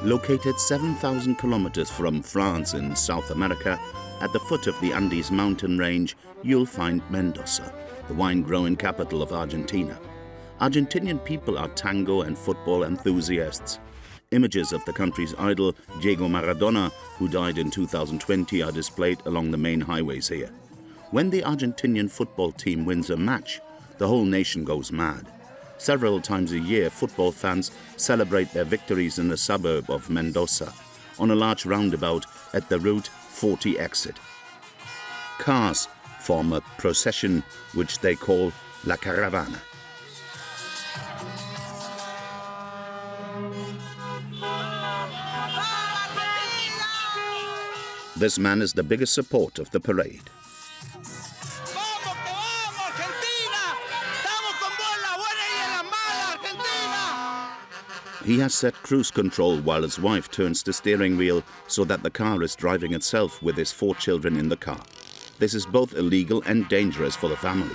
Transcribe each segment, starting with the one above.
Located 7,000 kilometers from France in South America, at the foot of the Andes mountain range, you'll find Mendoza, the wine-growing capital of Argentina. Argentinian people are tango and football enthusiasts. Images of the country's idol, Diego Maradona, who died in 2020, are displayed along the main highways here. When the Argentinian football team wins a match, the whole nation goes mad. Several times a year, football fans celebrate their victories in the suburb of Mendoza, on a large roundabout at the Route 40 exit. Cars form a procession which they call La Caravana. This man is the biggest support of the parade. He has set cruise control while his wife turns the steering wheel so that the car is driving itself with his 4 children in the car. This is both illegal and dangerous for the family.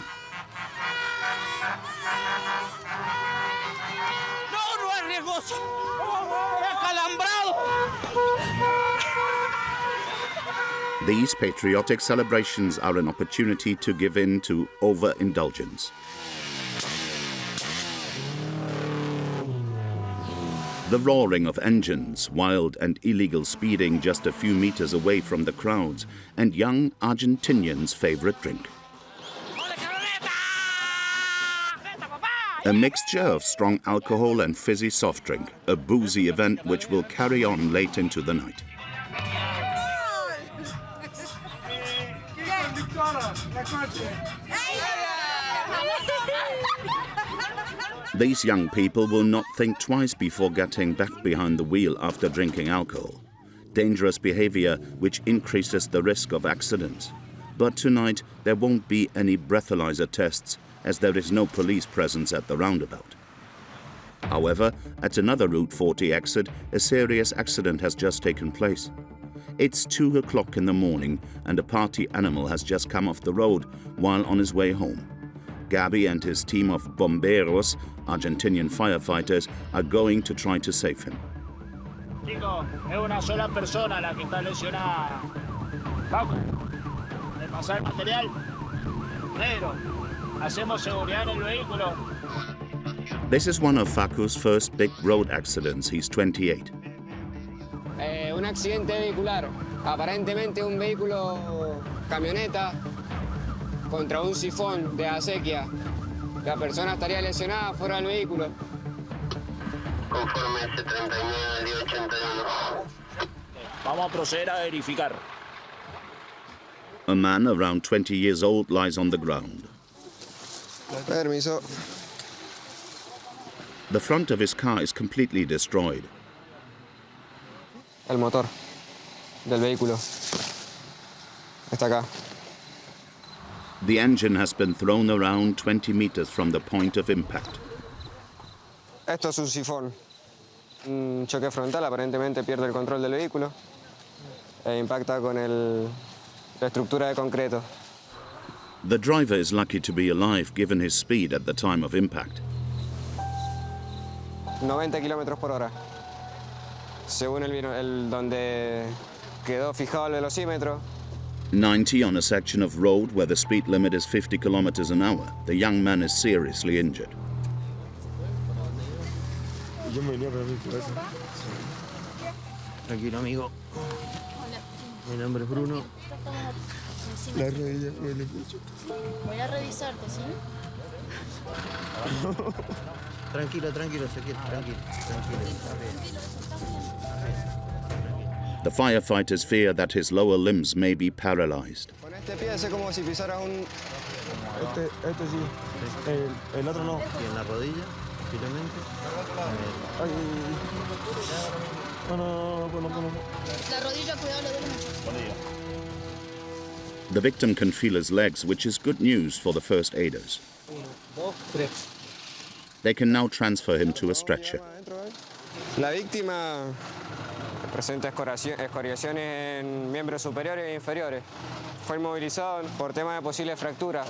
These patriotic celebrations are an opportunity to give in to overindulgence. The roaring of engines, wild and illegal speeding just a few meters away from the crowds, and young Argentinians' favorite drink. A mixture of strong alcohol and fizzy soft drink, a boozy event which will carry on late into the night. These young people will not think twice before getting back behind the wheel after drinking alcohol. Dangerous behavior which increases the risk of accidents. But tonight there won't be any breathalyzer tests as there is no police presence at the roundabout. However, at another Route 40 exit, a serious accident has just taken place. It's 2 o'clock in the morning and a party animal has just come off the road while on his way home. Gabi and his team of bomberos, Argentinian firefighters, are going to try to save him. Chicos, es una sola persona la que está lesionada. Vamos, de pasar el material. Negro, hacemos seguridad en el vehículo. This is one of Facu's first big road accidents. He's 28. Un accidente vehicular. Aparentemente un vehículo camioneta contra un sifón de acequia. La persona estaría lesionada fuera del vehículo. Conforme S39 81. Vamos a proceder a verificar. A man around 20 years old lies on the ground. Permiso. The front of his car is completely destroyed. El motor del vehículo está acá. The engine has been thrown around 20 meters from the point of impact. Esto es un sifón. Un choque frontal, aparentemente pierde el control del vehículo e impacta con la estructura de concreto. The driver is lucky to be alive given his speed at the time of impact. 90 kilómetros por hora. Según donde quedó fijado el velocímetro. 90 on a section of road where the speed limit is 50 kilometers an hour. The young man is seriously injured. Tranquilo, amigo. Mi nombre es Bruno. La rodilla duele mucho. Voy a revisarte, ¿sí? Tranquilo, Ezequiel, tranquilo. The firefighters fear that his lower limbs may be paralyzed. Con este pie hace como si pisaras un... Este sí. El otro no. Y en la rodilla, posiblemente. No. La rodilla, cuidado, le duele mucho. The victim can feel his legs, which is good news for the first aiders. They can now transfer him to a stretcher. La víctima presenta escoriaciones en miembros superiores e inferiores. Fue inmovilizado por tema de posible fractura.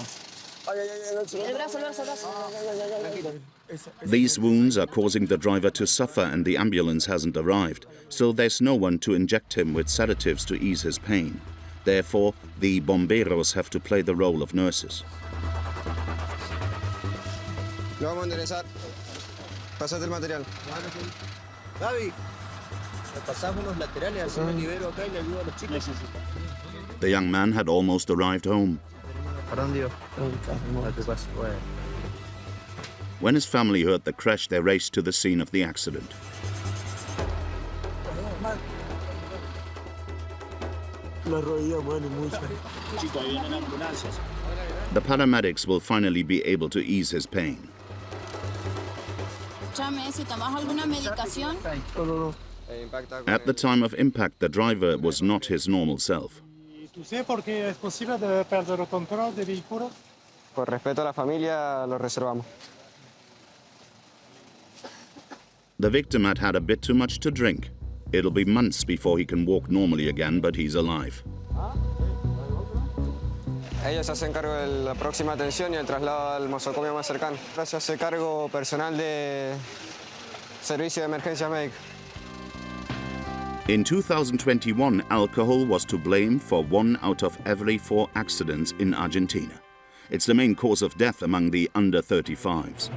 El brazo, el brazo. These wounds are causing the driver to suffer and the ambulance hasn't arrived, so there's no one to inject him with sedatives to ease his pain. Therefore, the bomberos have to play the role of nurses. Lo vamos a enderezar. Pasate el material. Gaby, le pasamos los laterales, así me libero acá y le ayudo a los chicos. The young man had almost arrived home. When his family heard the crash, they raced to the scene of the accident. The paramedics will finally be able to ease his pain. At the time of impact, the driver was not his normal self. Por respeto a la familia, lo reservamos. The victim had had a bit too much to drink. It'll be months before he can walk normally again, but he's alive. Ellos hacen cargo de la próxima atención y el traslado al nosocomio más cercano. Ahora se hace cargo personal de servicio de emergencia médica. In 2021, alcohol was to blame for 1 out of every 4 accidents in Argentina. It's the main cause of death among the under 35s.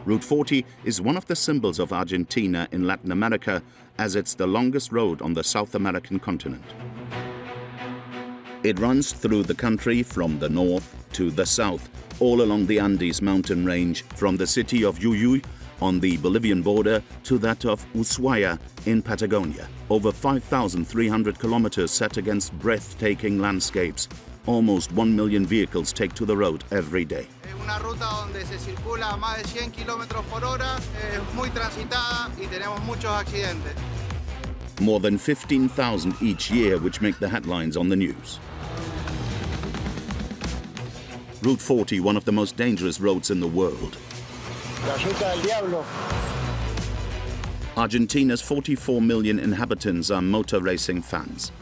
Route 40 is one of the symbols of Argentina in Latin America, as it's the longest road on the South American continent. It runs through the country from the north to the south, all along the Andes mountain range, from the city of Jujuy on the Bolivian border to that of Ushuaia in Patagonia. Over 5,300 kilometers set against breathtaking landscapes. Almost 1 million vehicles take to the road every day. Una ruta donde se circula a más de 100 kilómetros por hora, es muy transitada y tenemos muchos accidentes. More than 15,000 each year, which make the headlines on the news. Route 40, one of the most dangerous roads in the world. La Ruta del Diablo. Argentina's 44 million inhabitants are motor racing fans.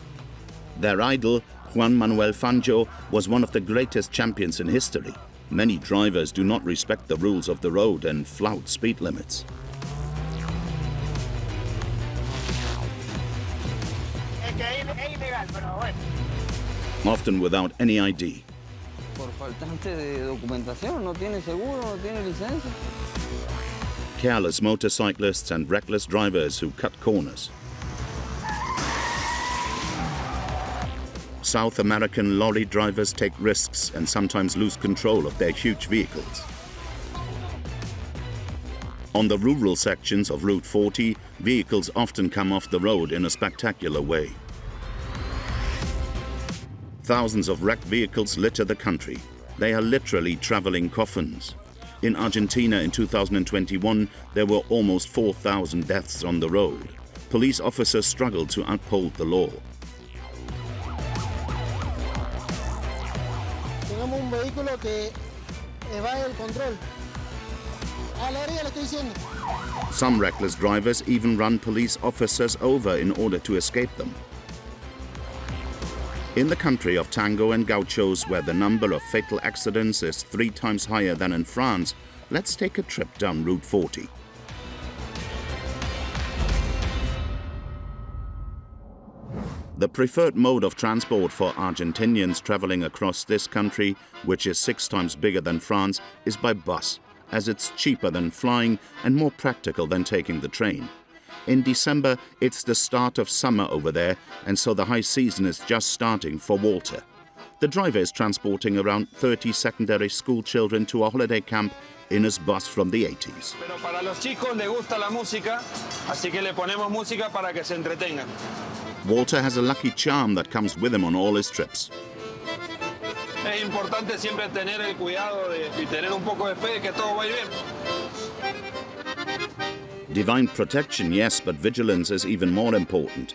Their idol, Juan Manuel Fangio, was one of the greatest champions in history. Many drivers do not respect the rules of the road and flout speed limits. Often without any ID. Por faltante de documentación, no tiene seguro, no tiene licencia. Careless motorcyclists and reckless drivers who cut corners. South American lorry drivers take risks and sometimes lose control of their huge vehicles. On the rural sections of Route 40, vehicles often come off the road in a spectacular way. Thousands of wrecked vehicles litter the country. They are literally traveling coffins. In Argentina in 2021, there were almost 4,000 deaths on the road. Police officers struggled to uphold the law. Tenemos un vehículo que evade el control. A la orilla le estoy diciendo. Some reckless drivers even run police officers over in order to escape them. In the country of tango and gauchos, where the number of fatal accidents is 3 times higher than in France, let's take a trip down Route 40. The preferred mode of transport for Argentinians traveling across this country, which is 6 times bigger than France, is by bus, as it's cheaper than flying and more practical than taking the train. In December, it's the start of summer over there, and so the high season is just starting for Walter. The driver is transporting around 30 secondary school children to a holiday camp in his bus from the 80s. Pero para los chicos les gusta la música, así que le ponemos música para que se entretengan. Walter has a lucky charm that comes with him on all his trips. Es importante siempre tener el cuidado y tener un poco de fe de que todo va a ir bien. Divine protection, yes, but vigilance is even more important.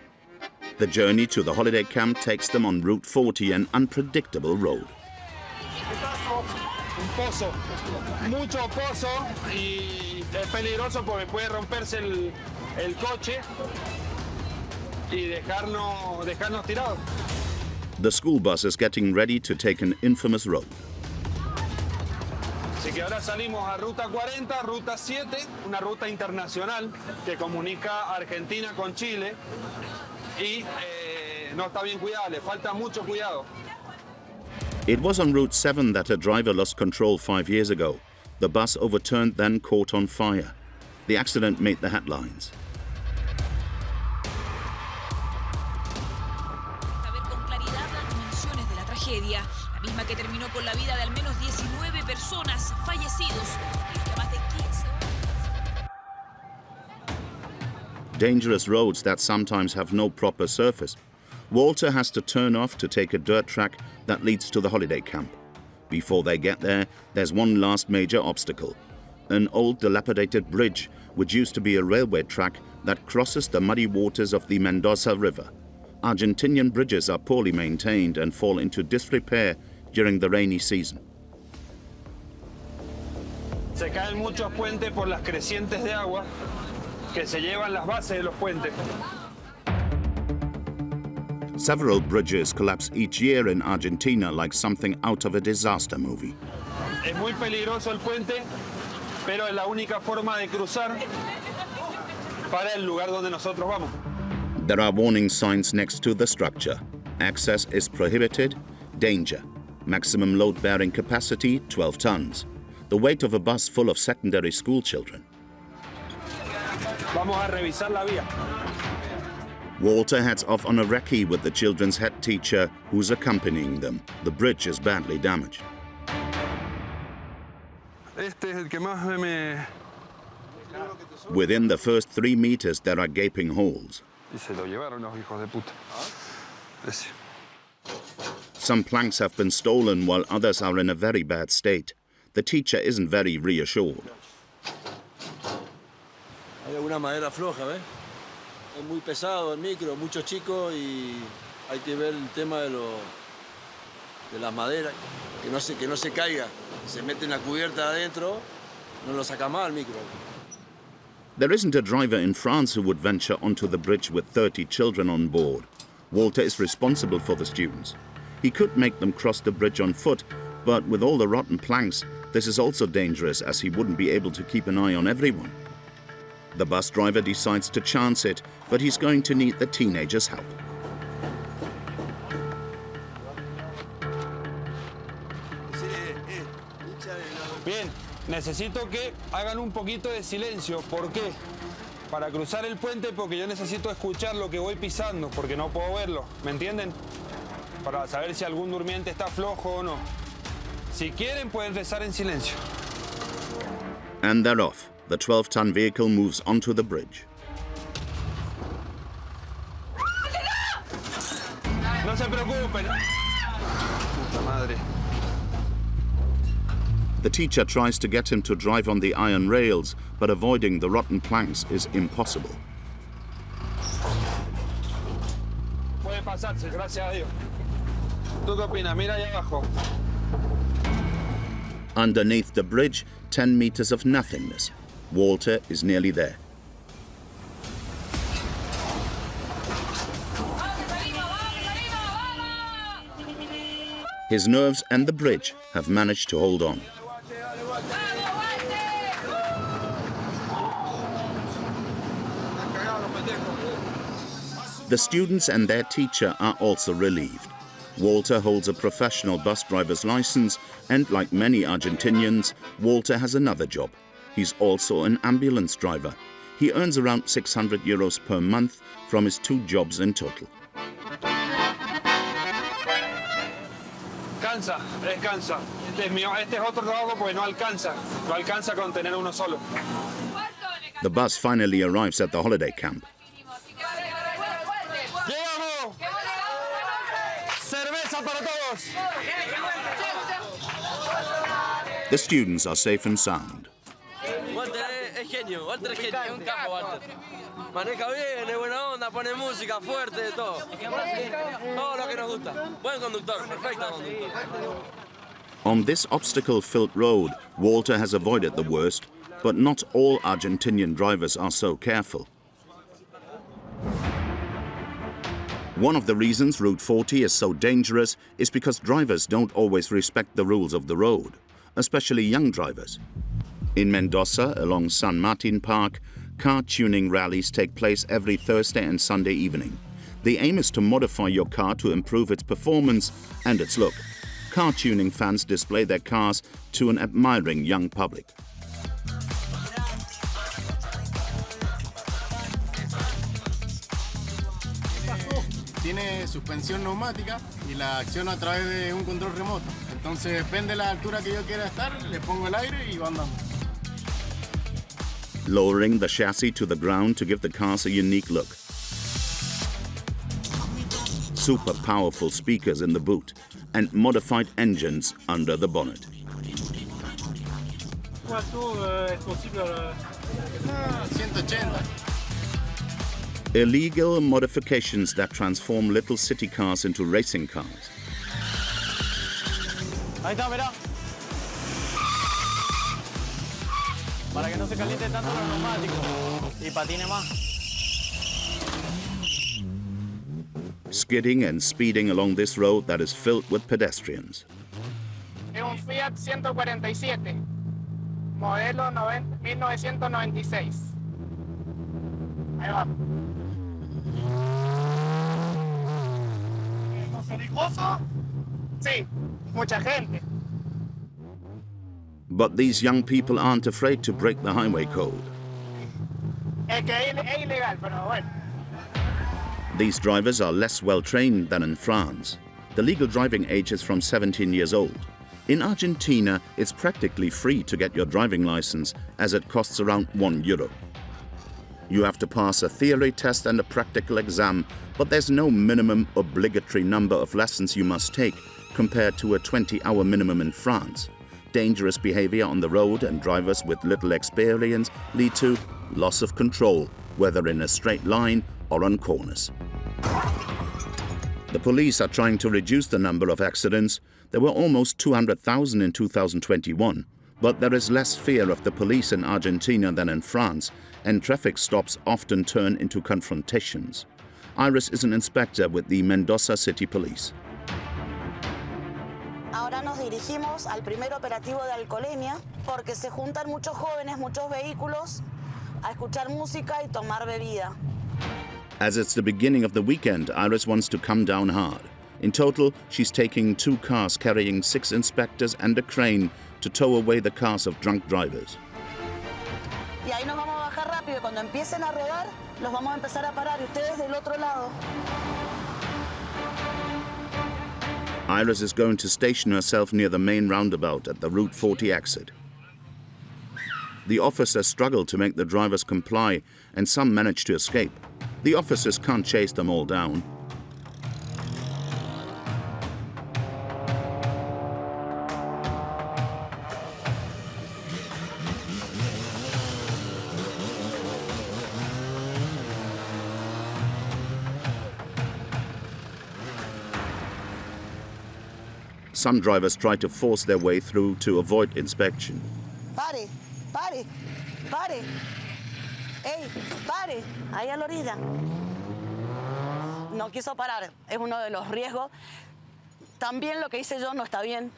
The journey to the holiday camp takes them on Route 40, an unpredictable road. Un pozo, mucho pozo y es peligroso porque puede romperse el coche y dejarnos tirados. The school bus is getting ready to take an infamous road. que ahora salimos a Ruta 40, Ruta 7, una ruta internacional que comunica Argentina con Chile y no está bien cuidada, le falta mucho cuidado. It was on Route 7 that a driver lost control 5 years ago. The bus overturned, then caught on fire. The accident made the headlines. Ver con claridad las dimensiones de la tragedia, la misma que terminó con la vida de al menos 19 personas fallecidos y que más de 15 Dangerous roads that sometimes have no proper surface. Walter has to turn off to take a dirt track that leads to the holiday camp. Before they get there, there's one last major obstacle. An old dilapidated bridge, which used to be a railway track that crosses the muddy waters of the Mendoza River. Argentinian bridges are poorly maintained and fall into disrepair during the rainy season. Se caen muchos puentes por las crecientes de agua que se llevan las bases de los puentes. Several bridges collapse each year in Argentina like something out of a disaster movie. Es muy peligroso el puente, pero es la única forma de cruzar para el lugar donde nosotros vamos. There are warning signs next to the structure. Access is prohibited. Danger. Maximum load-bearing capacity, 12 tons. The weight of a bus full of secondary school children. Vamos a revisar la vía. Walter heads off on a recce with the children's head teacher who's accompanying them. The bridge is badly damaged. Este es el que más me... Within the first 3 meters, there are gaping holes. Y se lo llevaron los hijos de puta. Ese. Some planks have been stolen while others are in a very bad state. The teacher isn't very reassured. Hay alguna madera floja, ¿ves? Es muy pesado el micro, muchos chicos y hay que ver el tema de las maderas, que no se caiga. Se mete en la cubierta adentro, no lo saca más el micro. There isn't a driver in France who would venture onto the bridge with 30 children on board. Walter is responsible for the students. He could make them cross the bridge on foot, but with all the rotten planks, this is also dangerous as he wouldn't be able to keep an eye on everyone. The bus driver decides to chance it, but he's going to need the teenagers' help. Bien, necesito que hagan un poquito de silencio. ¿Por qué? Para cruzar el puente, porque yo necesito escuchar lo que voy pisando, porque no puedo verlo, ¿me entienden? Para saber si algún durmiente está flojo o no. Si quieren, pueden rezar en silencio. And they're off. The 12-ton vehicle moves onto the bridge. No se preocupen. Puta madre. The teacher tries to get him to drive on the iron rails, but avoiding the rotten planks is impossible. Puede pasarse, gracias a Dios. ¿Tú qué opinas? Mira ahí abajo. Underneath the bridge, 10 meters of nothingness. Walter is nearly there. His nerves and the bridge have managed to hold on. The students and their teacher are also relieved. Walter holds a professional bus driver's license, and like many Argentinians, Walter has another job. He's also an ambulance driver. He earns around 600 euros per month from his 2 jobs in total. Cansa, descansa. Este es otro trabajo porque no alcanza con tener uno solo. The bus finally arrives at the holiday camp. ¡Llegamos! ¡Cerveza para todos! The students are safe and sound. Walter es genio, Walter es genio, es un capo Walter. Maneja bien, es buena onda, pone música fuerte, todo. Todo lo que nos gusta. Buen conductor, perfecto conductor. On this obstacle-filled road, Walter has avoided the worst, but not all Argentinian drivers are so careful. One of the reasons Route 40 is so dangerous is because drivers don't always respect the rules of the road. especially young drivers. In Mendoza, along San Martin Park, car tuning rallies take place every Thursday and Sunday evening. The aim is to modify your car to improve its performance and its look. Car tuning fans display their cars to an admiring young public. Tiene suspensión neumática y la acciono a través de un control remoto. Entonces depende de la altura que yo quiera estar, le pongo el aire y va andando. Lowering the chassis to the ground to give the cars a unique look. Super powerful speakers in the boot and modified engines under the bonnet. 180. Illegal modifications that transform little city cars into racing cars. Ahí está, mirá. Para que no se caliente tanto los neumáticos y patine más. Skidding and speeding along this road that is filled with pedestrians. Es un Fiat 147, modelo 1996. Ahí va. ¿Peligroso? Sí, mucha gente. But these young people aren't afraid to break the highway code. Es que es ilegal, pero bueno. These drivers are less well trained than in France. The legal driving age is from 17 years old. In Argentina, it's practically free to get your driving license, as it costs around €1. You have to pass a theory test and a practical exam, but there's no minimum obligatory number of lessons you must take, compared to a 20-hour minimum in France. Dangerous behavior on the road and drivers with little experience lead to loss of control, whether in a straight line or on corners. The police are trying to reduce the number of accidents. There were almost 200,000 in 2021, but there is less fear of the police in Argentina than in France, and traffic stops often turn into confrontations. Iris is an inspector with the Mendoza City Police. Ahora nos dirigimos al primer operativo de alcoholemia porque se juntan muchos jóvenes, muchos vehículos a escuchar música y tomar bebida. As it's the beginning of the weekend, Iris wants to come down hard. In total, she's taking 2 cars carrying 6 inspectors and a crane to tow away the cars of drunk drivers. Y ahí nos vamos a bajar rápido. Cuando empiecen a rodar, los vamos a empezar a parar y ustedes del otro lado. Iris is going to station herself near the main roundabout at the Route 40 exit. The officers struggle to make the drivers comply, and some manage to escape. The officers can't chase them all down. Some drivers try to force their way through to avoid inspection. Pare, pare, pare. ¡Ey, pare! Ahí a la orilla. No quiso parar. Es uno de los riesgos. También lo que hice yo no está bien,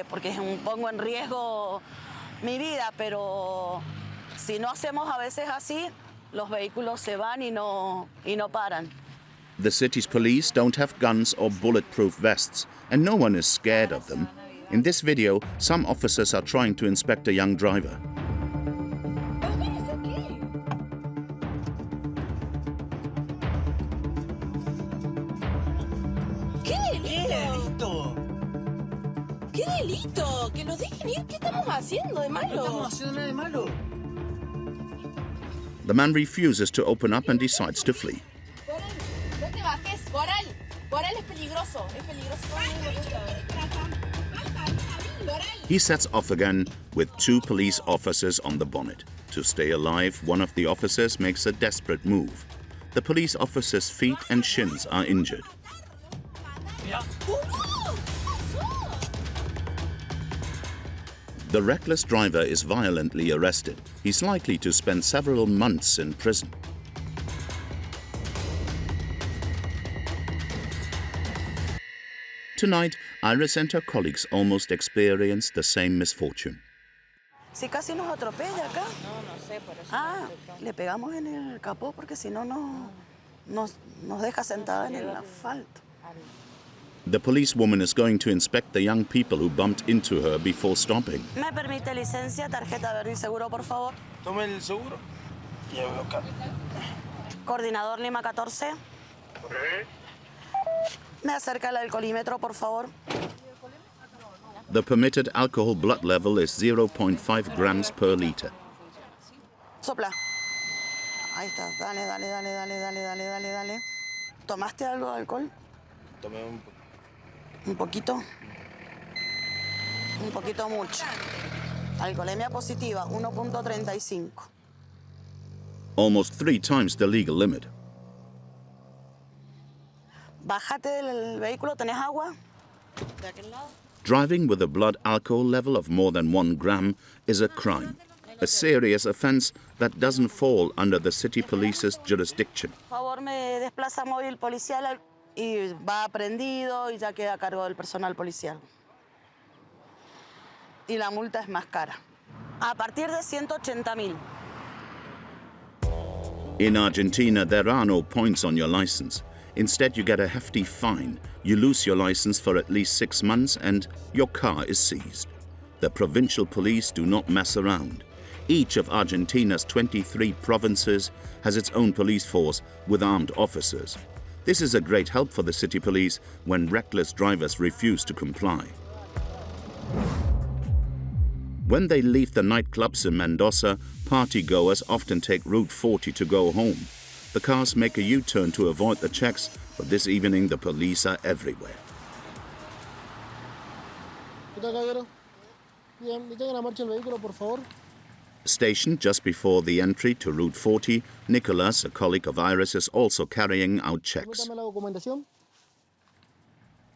porque pongo en riesgo mi vida, pero si no hacemos a veces así, los vehículos se van y no paran. The city's police don't have guns or bulletproof vests, and no one is scared of them. In this video, some officers are trying to inspect a young driver. ¿Qué delito? ¡Que nos dejen ir! ¿Qué estamos haciendo de malo? No estamos haciendo nada de malo. The man refuses to open up and decides to flee. Coral, no te bajes. Coral, Coral es peligroso. Es peligroso. He sets off again with 2 police officers on the bonnet. To stay alive, one of the officers makes a desperate move. The police officer's feet and shins are injured. The reckless driver is violently arrested. He's likely to spend several months in prison. Tonight, Iris and her colleagues almost experienced the same misfortune. Si casi nos atropella acá. No sé, por eso. Ah, le pegamos en el capó porque si no nos deja sentada en el asfalto. The policewoman is going to inspect the young people who bumped into her before stopping. ¿Me permite licencia, tarjeta verde y seguro, por favor? Tome el seguro. Coordinador Lima 14. Me acerca el alcoholímetro, por favor. The permitted alcohol blood level is 0.5 grams per liter. Sopla. Ahí está. Dale. ¿Tomaste algo de alcohol? Tomé un poquito. Un poquito mucho. Alcoholemia positiva, 1.35. Almost 3 times the legal limit. Bájate del vehículo, ¿tenés agua? ¿De aquel lado? Driving with a blood alcohol level of more than 1 gram is a crime, a serious offense that doesn't fall under the city police's jurisdiction. Por favor, me desplaza móvil policial y va prendido y ya queda a cargo del personal policial. Y la multa es más cara. A partir de 180.000. In Argentina, there are no points on your license. Instead, you get a hefty fine. You lose your license for at least 6 months and your car is seized. The provincial police do not mess around. Each of Argentina's 23 provinces has its own police force with armed officers. This is a great help for the city police when reckless drivers refuse to comply. When they leave the nightclubs in Mendoza, partygoers often take Route 40 to go home. The cars make a U-turn to avoid the checks, but this evening the police are everywhere. Stationed just before the entry to Route 40, Nicholas, a colleague of Iris, is also carrying out checks.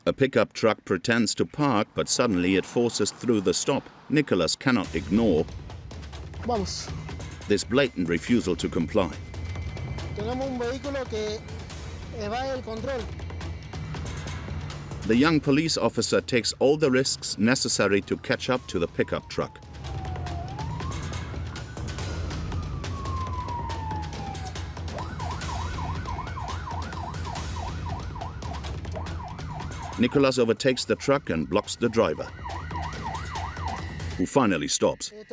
A pickup truck pretends to park, but suddenly it forces through the stop. Nicholas cannot ignore this blatant refusal to comply. The young police officer takes all the risks necessary to catch up to the pickup truck. Nicholas overtakes the truck and blocks the driver, who finally stops. ¿Qué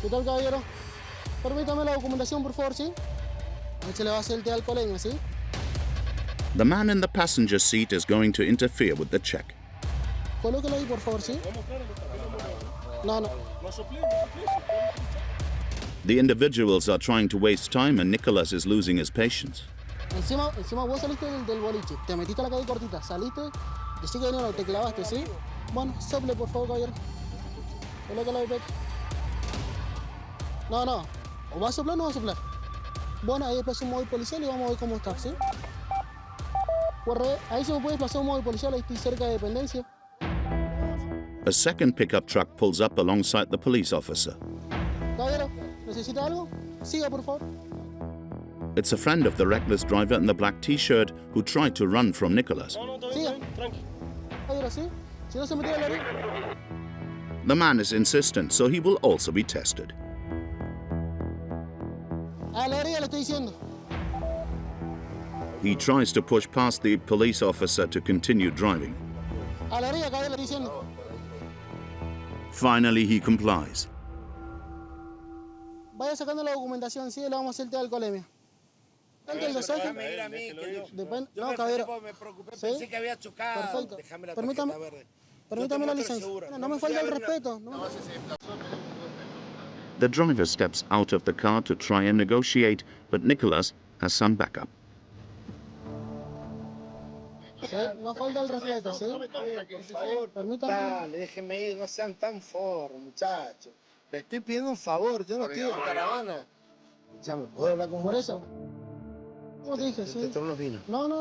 tal, caballero? Permítame la documentación, por favor, ¿sí? Se le va a hacer el test de alcoholemia, ¿sí? The man in the passenger seat is going to interfere with the check. Colóquelo ahí, por favor, ¿sí? No. The individuals are trying to waste time and Nicholas is losing his patience. Encima vos saliste del boliche, te metiste a la calle cortita, saliste, decí que no, te clavaste, ¿sí? Bueno, sople, por favor, caballero. Colóquelo ahí, pecho. No. O va a soplar o no va a soplar. Bueno, ahí desplaza un móvil policial y vamos a ver cómo está, ¿sí? Ahí se me puede desplazar un móvil policial, ahí estoy cerca de dependencia. A second pickup truck pulls up alongside the police officer. Caballero, ¿necesita algo? Siga, por favor. It's a friend of the reckless driver in the black t-shirt who tried to run from Nicholas. Siga. Caballero, ¿sí? Si no se metió a la orilla. The man is insistent, so he will also be tested. A la orilla le estoy diciendo. He tries to push past the police officer to continue driving. A la orilla, caballero, le estoy diciendo. Finally, he complies. Vaya sacando la documentación, sí, le vamos a hacer el test de alcoholemia. No, caballero. Pensé que había chocado. Perfecto. Permítame la licencia. No me falta el respeto. The driver steps out of the car to try and negotiate, but Nicholas has some backup. No falta el respeto, ¿sí? Permítame. Dale, déjenme ir, no sean tan forros, muchachos. Le estoy pidiendo un favor, yo no estoy en caravana. Ya me puedo hablar con eso. Como te dije, sí. No me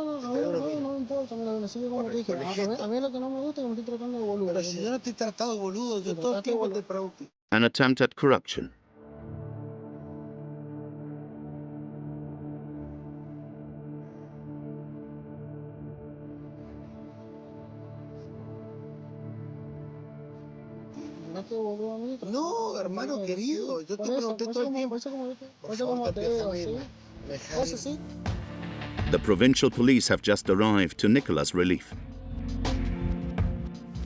importa, me sigue como te dije. A mí lo que no me gusta es que me estoy tratando de boludo. Pero si yo no estoy tratado de boludo, yo todo el tiempo te pregunto. An attempt at corruption. No, hermano querido, yo te pregunté todo el tiempo. The provincial police have just arrived to Nicola's relief.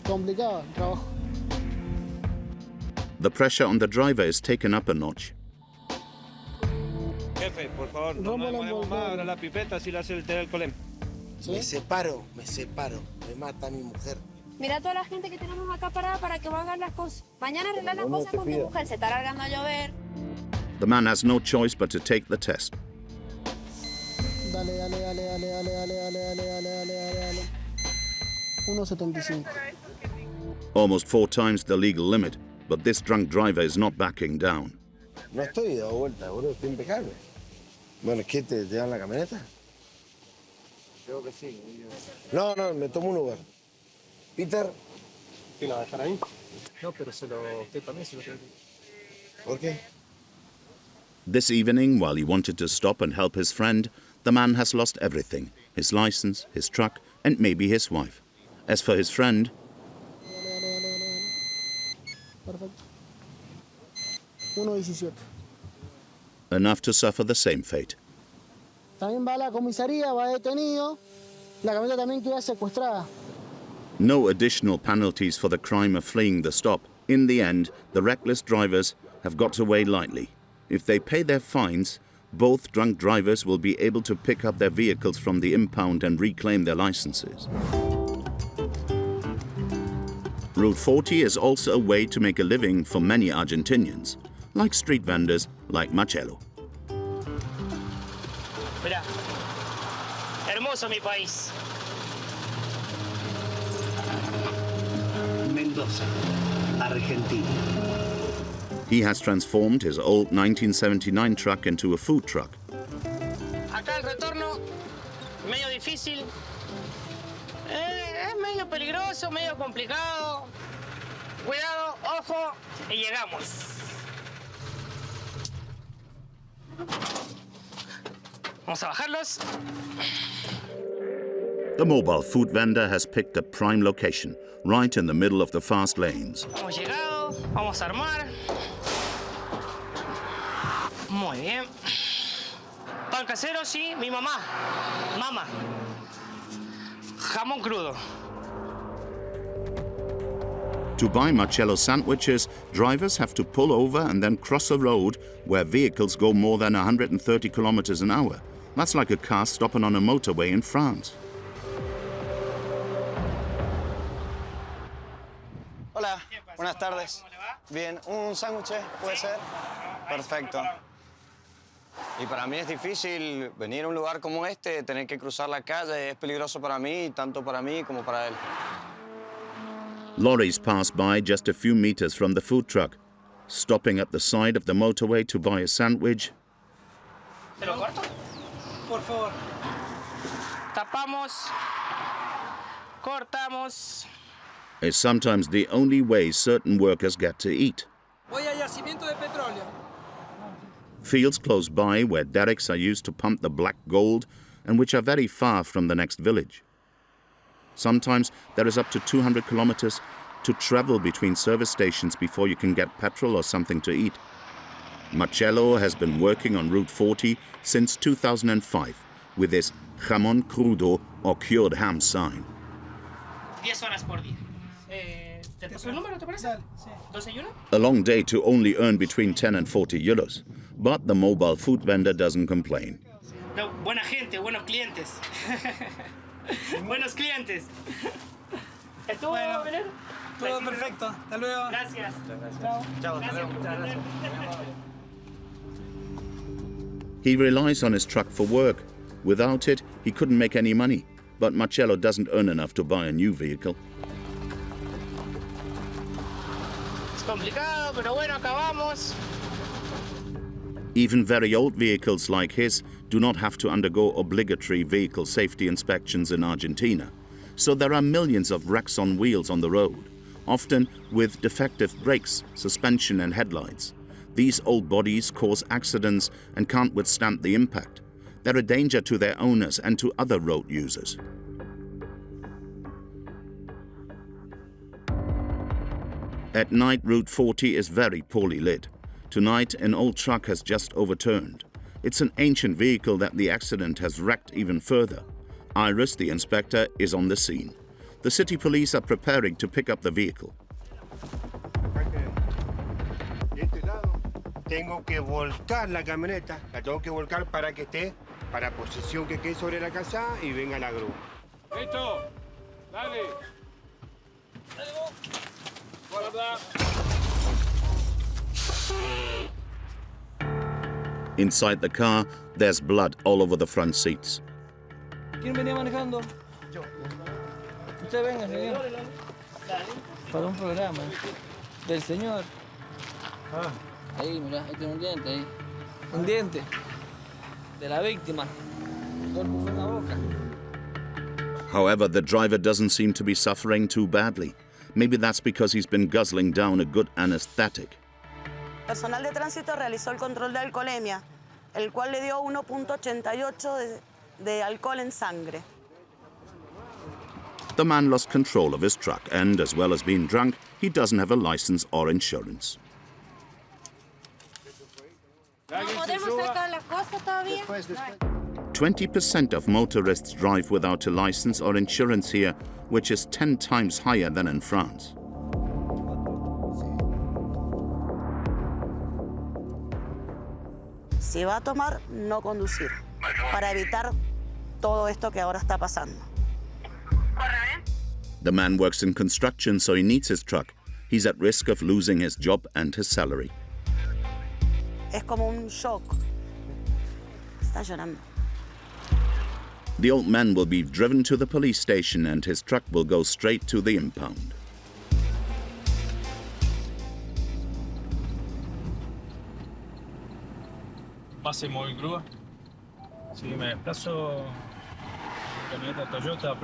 Complicado el trabajo. The pressure on the driver is taken up a notch. Jefe, por favor, no nos movemos más, abra la pipeta, así le hace el alcohol. Me separo, me mata mi mujer. Mira toda la gente que tenemos acá parada para que hagan las cosas. Mañana arreglar las cosas con tu mujer, se está largando a llover. The man has no choice but to take the test. Dale. 1.75. Almost 4 times the legal limit, but this drunk driver is not backing down. No estoy de vuelta, boludo, estoy impecable. Bueno, ¿qué te dan la camioneta? Creo que sí. No, me tomo un Uber. Peter. ¿Qué la va a dejar ahí? No, pero usted también se lo tiene. ¿Por qué? This evening, while he wanted to stop and help his friend, the man has lost everything: his license, his truck, and maybe his wife. As for his friend, Perfecto. 1.17. enough to suffer the same fate. También va a la comisaría, va detenido. La camioneta también queda secuestrada. No additional penalties for the crime of fleeing the stop. In the end, the reckless drivers have got away lightly. If they pay their fines, both drunk drivers will be able to pick up their vehicles from the impound and reclaim their licenses. Route 40 is also a way to make a living for many Argentinians, like street vendors like Marcelo. Mirá, hermoso mi país. Mendoza, Argentina. He has transformed his old 1979 truck into a food truck. Acá el retorno, medio difícil. Es medio peligroso, medio complicado. Cuidado, ojo, y llegamos. Vamos a bajarlos. The mobile food vendor has picked a prime location, right in the middle of the fast lanes. Hemos llegado, vamos a armar. Muy bien. Pan casero, sí, mi mamá. Mamá. Jamón crudo. To buy Marcello sandwiches, drivers have to pull over and then cross a road where vehicles go more than 130 kilometers an hour. That's like a car stopping on a motorway in France. Hola, buenas tardes. Bien, un sándwich, ¿puede ser? Perfecto. Y para mí es difícil venir a un lugar como este, tener que cruzar la calle, es peligroso para mí, tanto para mí como para él. Lorries pass by just a few meters from the food truck, stopping at the side of the motorway to buy a sandwich. ¿Te lo corto? Por favor. Tapamos. Cortamos. Is sometimes the only way certain workers get to eat. Voy a yacimiento de petróleo. Fields close by where derricks are used to pump the black gold and which are very far from the next village. Sometimes there is up to 200 kilometers to travel between service stations before you can get petrol or something to eat. Marcello has been working on Route 40 since 2005 with his jamón crudo or cured ham sign. 10 horas por día. ¿Te paso el número, te parece? Sí. ¿12 y 1? A long day to only earn between 10 and 40 euros. But the mobile food vendor doesn't complain. No, buena gente, buenos clientes. Buenos clientes. ¿Estuvo bien? Todo perfecto. Hasta luego. Gracias. Chao. Chao, hasta luego. Muchas gracias. He relies on his truck for work. Without it, he couldn't make any money. But Marcello doesn't earn enough to buy a new vehicle. Es complicado, pero bueno, acabamos. Even very old vehicles like his do not have to undergo obligatory vehicle safety inspections in Argentina. So there are millions of wrecks on wheels on the road, often with defective brakes, suspension and headlights. These old bodies cause accidents and can't withstand the impact. They're a danger to their owners and to other road users. At night, Route 40 is very poorly lit. Tonight, an old truck has just overturned. It's an ancient vehicle that the accident has wrecked even further. Iris, the inspector, is on the scene. The city police are preparing to pick up the vehicle. Tengo que volcar la camioneta, la tengo que volcar para que esté, para posición que quede sobre la calzada y venga la grúa. Listo, dale. Inside the car, there's blood all over the front seats. ¿Quién venía manejando? Yo. Usted venga, señor. Para un programa del señor. Ah. Ahí, mirá, ahí tiene un diente ahí. Un diente. De la víctima. El cuerpo fue en la boca. However, the driver doesn't seem to be suffering too badly. Maybe that's because he's been guzzling down a good anesthetic. Personal de tránsito realizó el control de alcoholemia, el cual le dio 1.88 de alcohol en sangre. The man lost control of his truck and, as well as being drunk, he doesn't have a license or insurance. ¿No podemos sacar las cosas todavía? 20% of motorists drive without a license or insurance here, which is 10 times higher than in France. Si va a tomar, no conducir, para evitar todo esto que ahora está pasando. The man works in construction, so he needs his truck. He's at risk of losing his job and his salary. Es como un shock. Está llorando. The old man will be driven to the police station and his truck will go straight to the impound. Pase móvil grúa. Sí, me desplazo. Camioneta Toyota,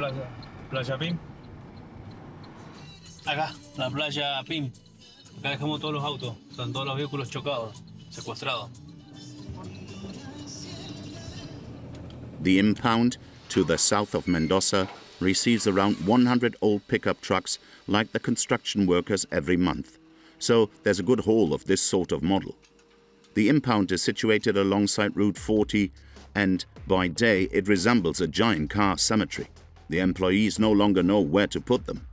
playa PIM. Acá, la playa PIM. Acá dejamos todos los autos, están todos los vehículos chocados, secuestrados. The impound, to the south of Mendoza, receives around 100 old pickup trucks like the construction workers every month. So there's a good haul of this sort of model. The impound is situated alongside Route 40 and by day it resembles a giant car cemetery. The employees no longer know where to put them.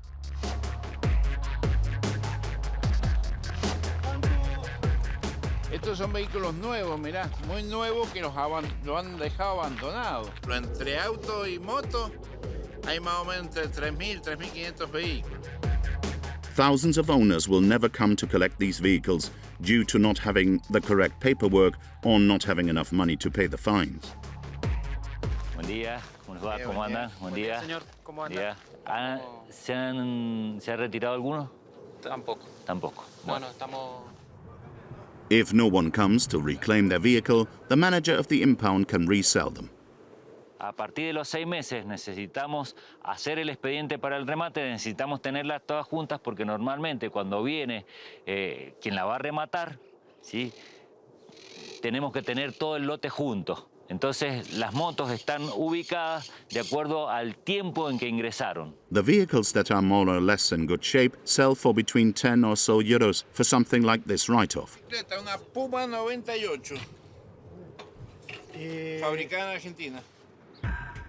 Estos son vehículos nuevos, mirá, muy nuevos que lo han dejado abandonados. Entre auto y moto hay más o menos entre 3.000 y 3.500 vehículos. Thousands of owners will never come to collect these vehicles due to not having the correct paperwork or not having enough money to pay the fines. Buen día, ¿cómo les va? ¿Cómo andan? Buen día. Señor, ¿cómo anda? ¿Se ha retirado alguno? Tampoco. Tampoco. Bueno, estamos... If no one comes to reclaim their vehicle, the manager of the impound can resell them. A partir de los 6 meses necesitamos hacer el expediente para el remate, necesitamos tenerlas todas juntas porque normalmente cuando viene quien la va a rematar, ¿sí? Tenemos que tener todo el lote junto. Entonces las motos están ubicadas de acuerdo al tiempo en que ingresaron. The vehicles that are more or less in good shape sell for between 10 or so euros for something like this write-off. Esta es una Puma 98, fabricada en Argentina.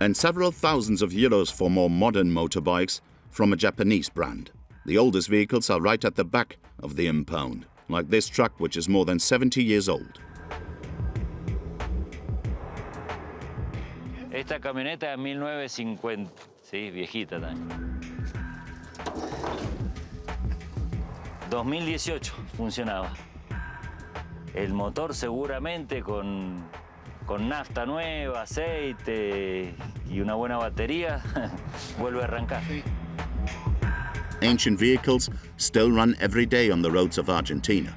And several thousands of euros for more modern motorbikes from a Japanese brand. The oldest vehicles are right at the back of the impound, like this truck which is more than 70 years old. Esta camioneta es 1950, sí, viejita también. 2018 funcionaba. El motor seguramente con nafta nueva, aceite y una buena batería vuelve a arrancar. Ancient vehicles still run every day on the roads of Argentina.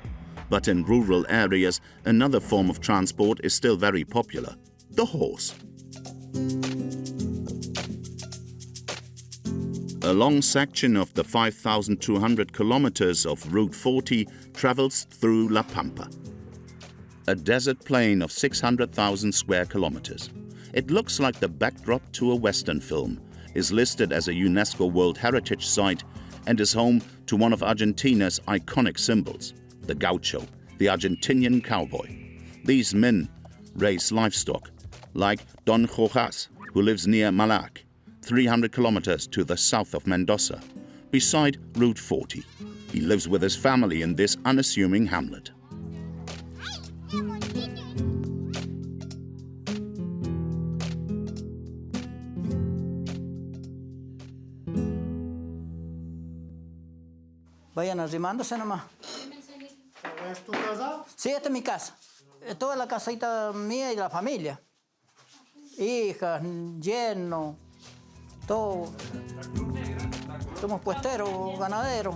But in rural areas, another form of transport is still very popular, the horse. A long section of the 5,200 kilometers of Route 40 travels through La Pampa, a desert plain of 600,000 square kilometers. It looks like the backdrop to a Western film, is listed as a UNESCO World Heritage Site, and is home to one of Argentina's iconic symbols, the gaucho, the Argentinian cowboy. These men raise livestock, like Don Rojas, who lives near Malac, 300 kilometers to the south of Mendoza, beside Route 40. He lives with his family in this unassuming hamlet. Vayan arrimándose nomás. ¿Es tu casa? Sí, esta es mi casa. Toda la casita mía y la familia. Hijas, yerno, todo. Somos puesteros, ganaderos.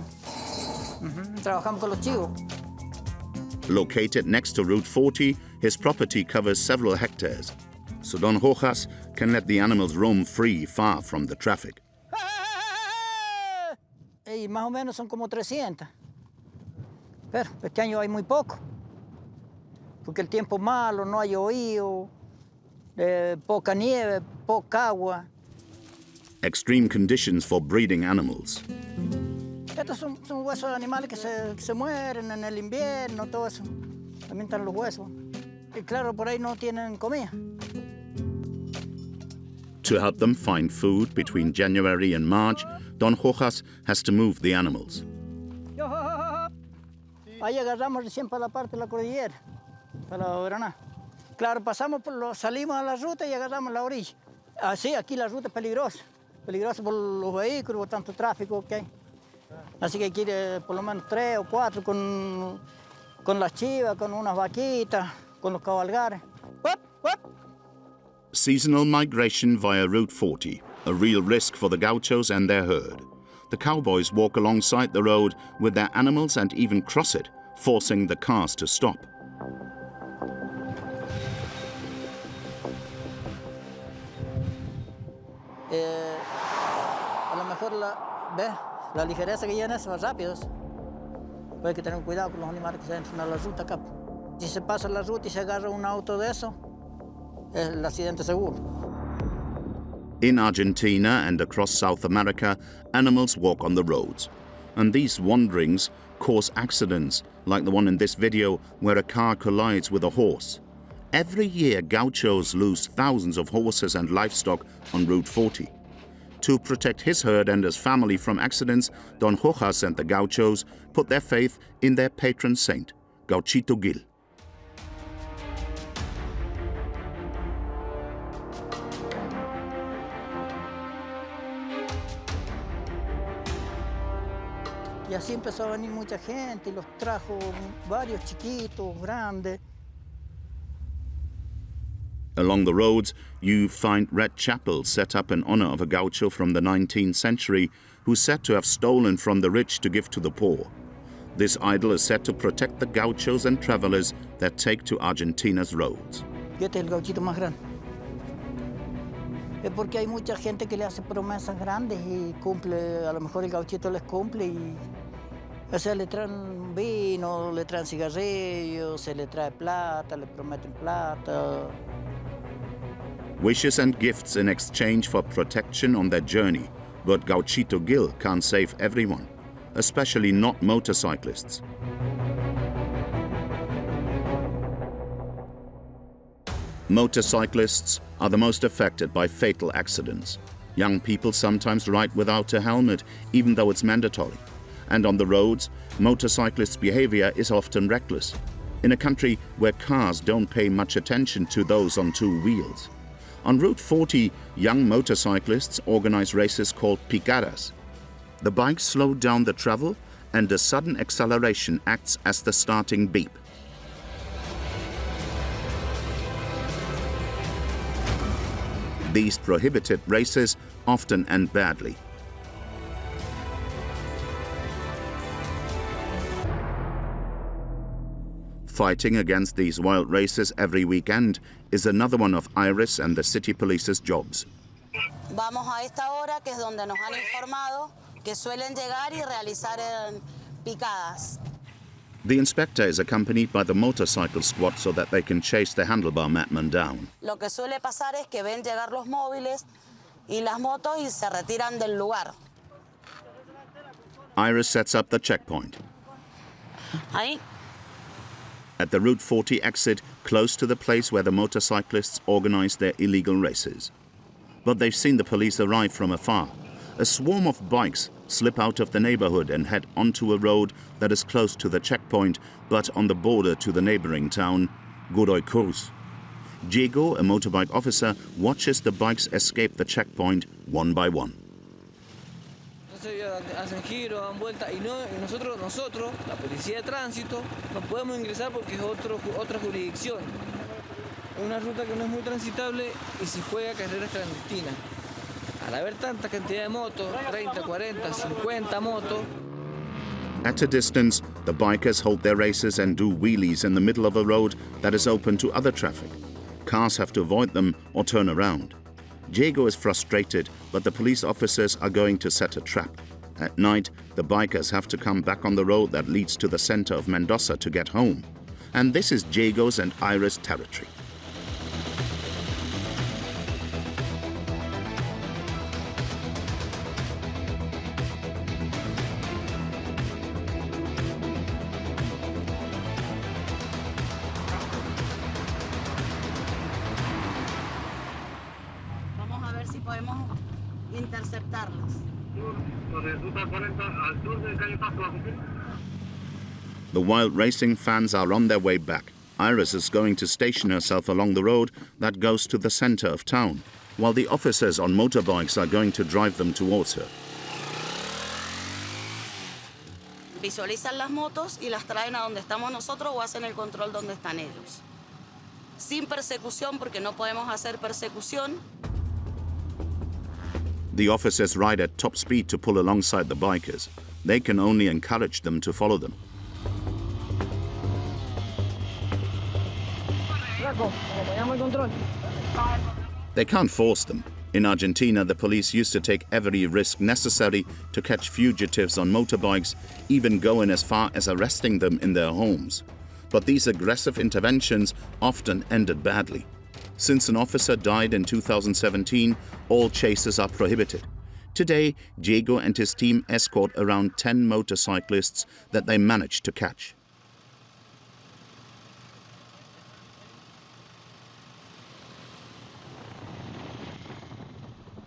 Trabajamos con los chivos. Located next to Route 40, his property covers several hectares, so Don Rojas can let the animals roam free far from the traffic. Y más o menos son como 300. Pero este año hay muy poco. Porque el tiempo es malo, no hay llovido, poca nieve, poca agua. Extreme conditions for breeding animals. Estos son huesos de animales que se mueren en el invierno, todo eso. También están los huesos. Y claro, por ahí no tienen comida. To help them find food between January and March, Don Rojas has to move the animals. Ahí agarramos recién para la parte de la cordillera, para la Veraná. Claro, salimos a la ruta y agarramos la orilla. Así, aquí la ruta es peligrosa por los vehículos, por tanto tráfico que hay. Así que hay que ir por lo menos 3 o 4 con las chivas, con unas vaquitas, con los cabalgares. Seasonal migration via Route 40, a real risk for the gauchos and their herd. The cowboys walk alongside the road with their animals and even cross it, forcing the cars to stop. A lo mejor la ligereza que llevan esos rápidos. Pero hay que tener cuidado con los animales que se entran a la ruta acá. Si se pasa la ruta y se agarra un auto de eso, es el accidente seguro. In Argentina and across South America, animals walk on the roads. And these wanderings cause accidents, like the one in this video where a car collides with a horse. Every year, gauchos lose thousands of horses and livestock on Route 40. To protect his herd and his family from accidents, Don Rojas and the gauchos put their faith in their patron saint, Gauchito Gil. Y así empezó a venir mucha gente y los trajo varios chiquitos, grandes. Along the roads, you find red chapels set up in honor of a gaucho from the 19th century who's said to have stolen from the rich to give to the poor. This idol is said to protect the gauchos and travelers that take to Argentina's roads. Este es el gauchito más grande. Es porque hay mucha gente que le hace promesas grandes y cumple, a lo mejor el gauchito les cumple y o sea, le traen vino, le traen cigarrillos, se le trae plata, le prometen plata. Wishes and gifts in exchange for protection on their journey, but Gauchito Gil can't save everyone, especially not motorcyclists. Motorcyclists are the most affected by fatal accidents. Young people sometimes ride without a helmet, even though it's mandatory. And on the roads, motorcyclists' behavior is often reckless, in a country where cars don't pay much attention to those on two wheels. On Route 40, young motorcyclists organize races called picadas. The bikes slow down the travel, and a sudden acceleration acts as the starting beep. These prohibited races often end badly. Fighting against these wild races every weekend is another one of Iris and the city police's jobs. Vamos a esta hora, que es donde nos han informado que suelen llegar y realizar picadas. The inspector is accompanied by the motorcycle squad so that they can chase the handlebar madman down. Lo que suele pasar es que ven llegar los móviles y las motos y se retiran del lugar. Iris sets up the checkpoint. Ahí. At the Route 40 exit, close to the place where the motorcyclists organize their illegal races. But they've seen the police arrive from afar. A swarm of bikes slip out of the neighborhood and head onto a road that is close to the checkpoint, but on the border to the neighboring town, Godoy Cruz. Diego, a motorbike officer, watches the bikes escape the checkpoint one by one. Hacen giro, dan vuelta y nosotros, la policía de tránsito, no podemos ingresar porque es otra jurisdicción. Es una ruta que no es muy transitable y se juega carreras clandestinas. Al haber tanta cantidad de motos, 30, 40, 50 motos. At a distance, the bikers hold their races and do wheelies in the middle of a road that is open to other traffic. Cars have to avoid them or turn around. Diego is frustrated, but the police officers are going to set a trap. At night, the bikers have to come back on the road that leads to the center of Mendoza to get home. And this is Diego's and Iris' territory. Vamos a ver si podemos interceptarlas. The wild racing fans are on their way back. Iris is going to station herself along the road that goes to the center of town, while the officers on motorbikes are going to drive them towards her. Visualizan las motos y las traen a donde estamos nosotros o hacen el control donde están ellos. Sin persecución, porque no podemos hacer persecución. The officers ride at top speed to pull alongside the bikers. They can only encourage them to follow them. They can't force them. In Argentina, the police used to take every risk necessary to catch fugitives on motorbikes, even going as far as arresting them in their homes. But these aggressive interventions often ended badly. Since an officer died in 2017, all chases are prohibited. Today, Diego and his team escort around 10 motorcyclists that they managed to catch.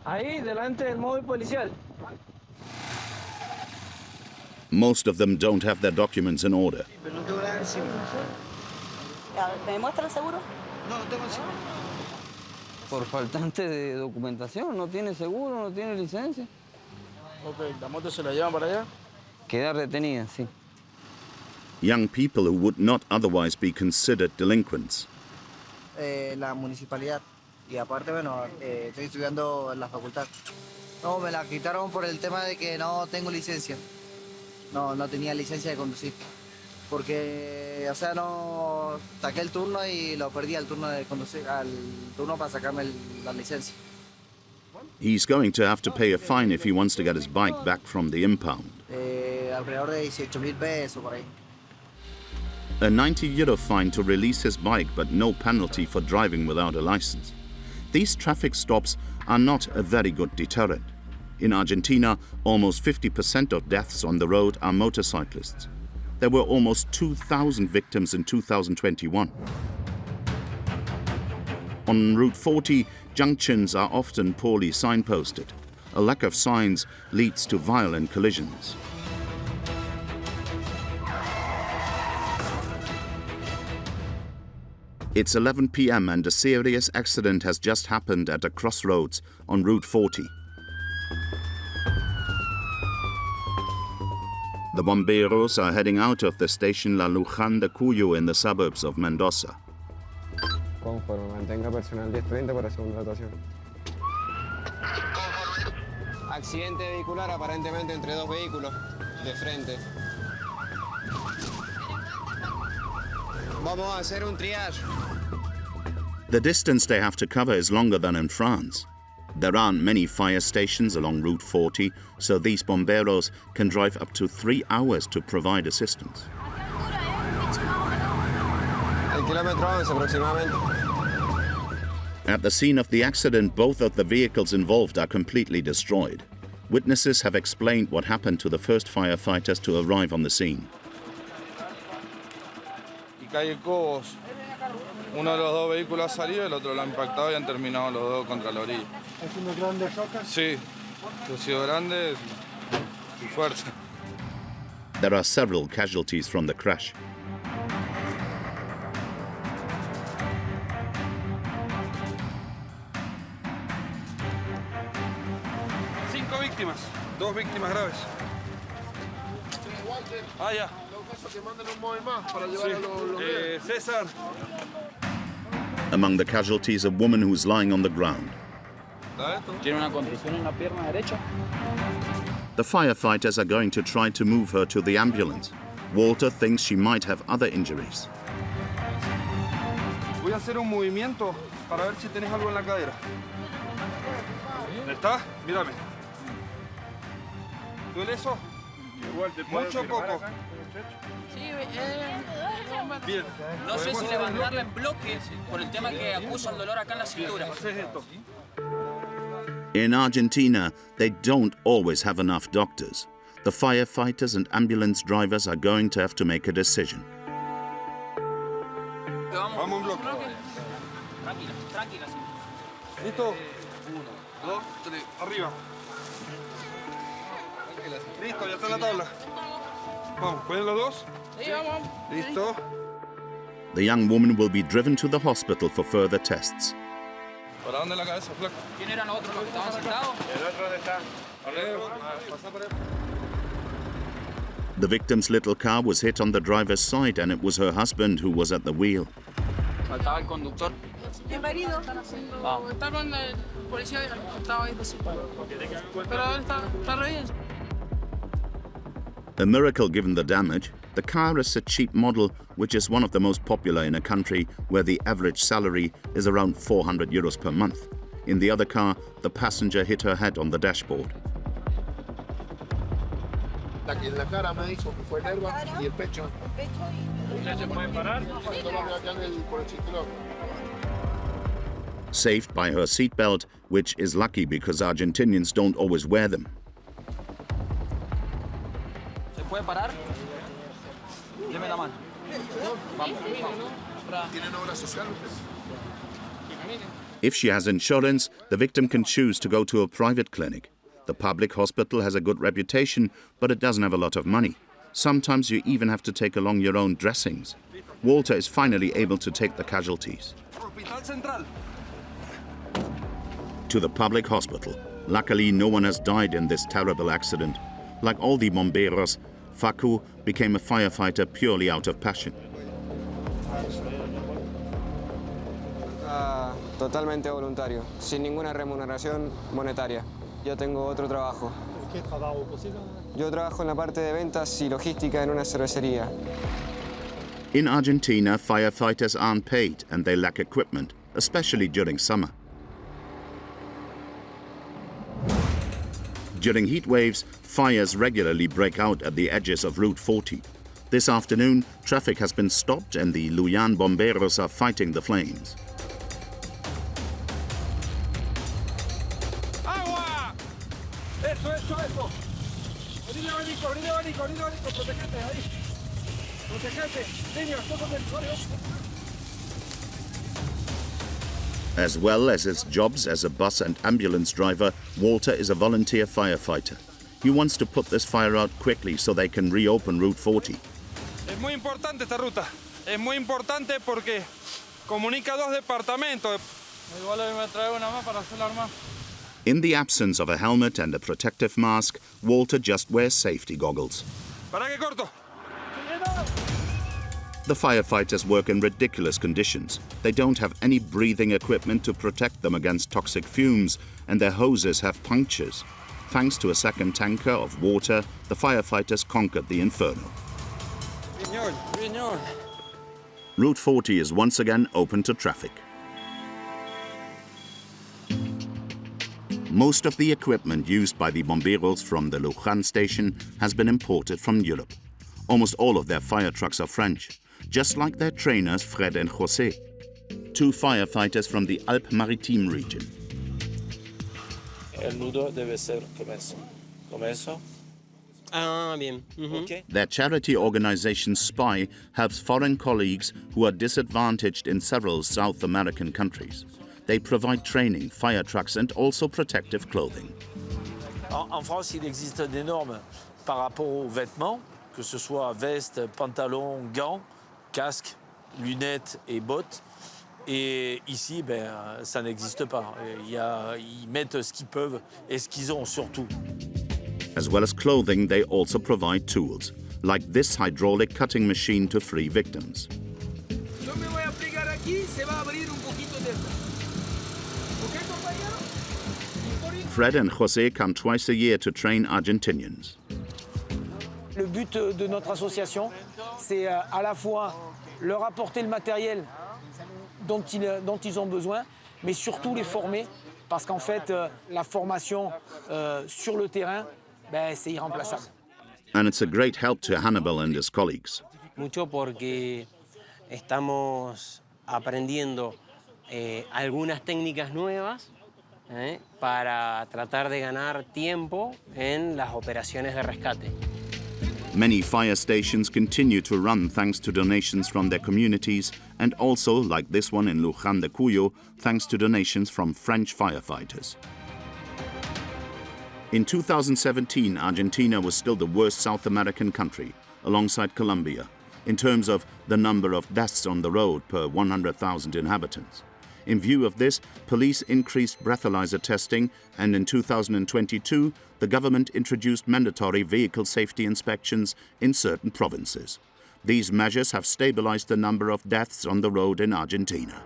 Ahí, delante del móvil policial. Most of them don't have their documents in order. ¿Me muestra el seguro? No, no tengo seguro. Por faltante de documentación, no tiene seguro, no tiene licencia. Ok, ¿la moto se la llevan para allá? Queda retenida, sí. Young people who would not otherwise be considered delinquents. La municipalidad. Y aparte, bueno, estoy estudiando en la facultad. No, me la quitaron por el tema de que no tengo licencia. No tenía licencia de conducir. Porque, o sea, no saqué el turno y lo perdí al turno de conducir, al turno para sacarme la licencia. He's going to have to pay a fine if he wants to get his bike back from the impound. Alrededor de 18,000 pesos por ahí. A 90 € fine to release his bike, but no penalty for driving without a license. These traffic stops are not a very good deterrent. In Argentina, almost 50% of deaths on the road are motorcyclists. There were almost 2,000 victims in 2021. On Route 40, junctions are often poorly signposted. A lack of signs leads to violent collisions. It's 11 p.m. and a serious accident has just happened at a crossroads on Route 40. The bomberos are heading out of the station La Luján de Cuyo in the suburbs of Mendoza. Conforme, mantenga personal 1030 para segunda rotación. Accidente vehicular aparentemente entre dos vehículos de frente. Vamos a hacer un triage. The distance they have to cover is longer than in France. There aren't many fire stations along Route 40, so these bomberos can drive up to 3 hours to provide assistance. El kilómetro 11 aproximadamente. At the scene of the accident, both of the vehicles involved are completely destroyed. Witnesses have explained what happened to the first firefighters to arrive on the scene. Y calle Cobos. Uno de los dos vehículos ha salido, el otro lo ha impactado y han terminado los dos contra la orilla. ¿Ha sido grande choque? Sí, ha sido grande y fuerte. There are several casualties from the crash. Cinco víctimas, dos víctimas graves. Ah, ya. César. Among the casualties, a woman who's lying on the ground. Tiene una contusión en la pierna derecha. The firefighters are going to try to move her to the ambulance. Walter thinks she might have other injuries. Voy a hacer un movimiento para ver si tenés algo en la cadera. ¿Está? Mírame. ¿Duele eso? ¿Mucho o poco? Sí, Bien. no sé si levantarla en bloque por el tema que acusa el dolor acá en la cintura. In Argentina, they don't always have enough doctors. The firefighters and ambulance drivers are going to have to make a decision. Vamos en bloque. Tranquila, tranquila. ¿Listo? 1, 2, 3, arriba. Listo, ya está la tabla. Vamos, ¿pueden los dos? Sí, vamos. Listo. The young woman will be driven to the hospital for further tests. ¿Para dónde la cabeza, flaco? ¿Quién eran los otros los que estaban sentados? ¿El otro dónde está? Pasa por ahí. The victim's little car was hit on the driver's side and it was her husband who was at the wheel. Faltaba el conductor. Mi marido. Estaba en el policía, estaba ahí. Pero él está re bien. A miracle given the damage. The car is a cheap model, which is one of the most popular in a country where the average salary is around 400 euros per month. In the other car, the passenger hit her head on the dashboard. La que en la cara me dijo que fue el herba y el pecho. ¿Ya se puede parar? Saved by her seatbelt, which is lucky because Argentinians don't always wear them. ¿Se puede parar? Deme la mano. Vamos. ¿Tienen obra social? If she has insurance, the victim can choose to go to a private clinic. The public hospital has a good reputation, but it doesn't have a lot of money. Sometimes you even have to take along your own dressings. Walter is finally able to take the casualties to the public hospital. Luckily, no one has died in this terrible accident. Like all the bomberos, Facu became a firefighter purely out of passion. Totalmente voluntario, sin ninguna remuneración monetaria. Yo tengo otro trabajo. ¿Qué trabajo posible? Yo trabajo en la parte de ventas y logística en una cervecería. In Argentina, firefighters aren't paid and they lack equipment, especially during summer. During heat waves, fires regularly break out at the edges of Route 40. This afternoon, traffic has been stopped and the Luyan bomberos are fighting the flames. ¡Agua! Eso. Abrí el abanico, protegete ahí. Protegete, niños, todos dentro. As well as his jobs as a bus and ambulance driver, Walter is a volunteer firefighter. He wants to put this fire out quickly so they can reopen Route 40. Es muy importante esta ruta. Es muy importante porque comunica dos departamentos. Igual me trae una más para hacer la arma. In the absence of a helmet and a protective mask, Walter just wears safety goggles. ¿Para qué corto? The firefighters work in ridiculous conditions. They don't have any breathing equipment to protect them against toxic fumes, and their hoses have punctures. Thanks to a second tanker of water, the firefighters conquered the inferno. Route 40 is once again open to traffic. Most of the equipment used by the bomberos from the Luján station has been imported from Europe. Almost all of their fire trucks are French, just like their trainers Fred and José, two firefighters from the Alpes-Maritimes region. El nudo debe ser como eso. como eso. Ah, bien. Okay. Their charity organization SPY helps foreign colleagues who are disadvantaged in several South American countries. They provide training, fire trucks and also protective clothing. En France, il existe des normes par rapport aux vêtements, que ce soit veste, pantalon, gants, casque, lunettes et bottes. Et ici, ça n'existe pas. Ils mettent ce qu'ils peuvent et ce qu'ils ont surtout. As well as clothing, they also provide tools, like this hydraulic cutting machine to free victims. Yo me voy a aplicar aquí, se va a abrir un poquito de esto. ¿Ok, compañero? Fred and Jose come twice a year to train Argentinians. Le but de notre association, c'est à la fois leur apporter le matériel dont ils ont besoin, mais surtout les former, parce qu'en fait, la formation sur le terrain, c'est irremplaçable. And it's a great help to Hannibal and his colleagues. Mucho porque estamos aprendiendo algunas técnicas nuevas para tratar de ganar tiempo en las operaciones de rescate. Many fire stations continue to run thanks to donations from their communities and also, like this one in Luján de Cuyo, thanks to donations from French firefighters. In 2017, Argentina was still the worst South American country, alongside Colombia, in terms of the number of deaths on the road per 100,000 inhabitants. In view of this, police increased breathalyzer testing, and in 2022, the government introduced mandatory vehicle safety inspections in certain provinces. These measures have stabilized the number of deaths on the road in Argentina.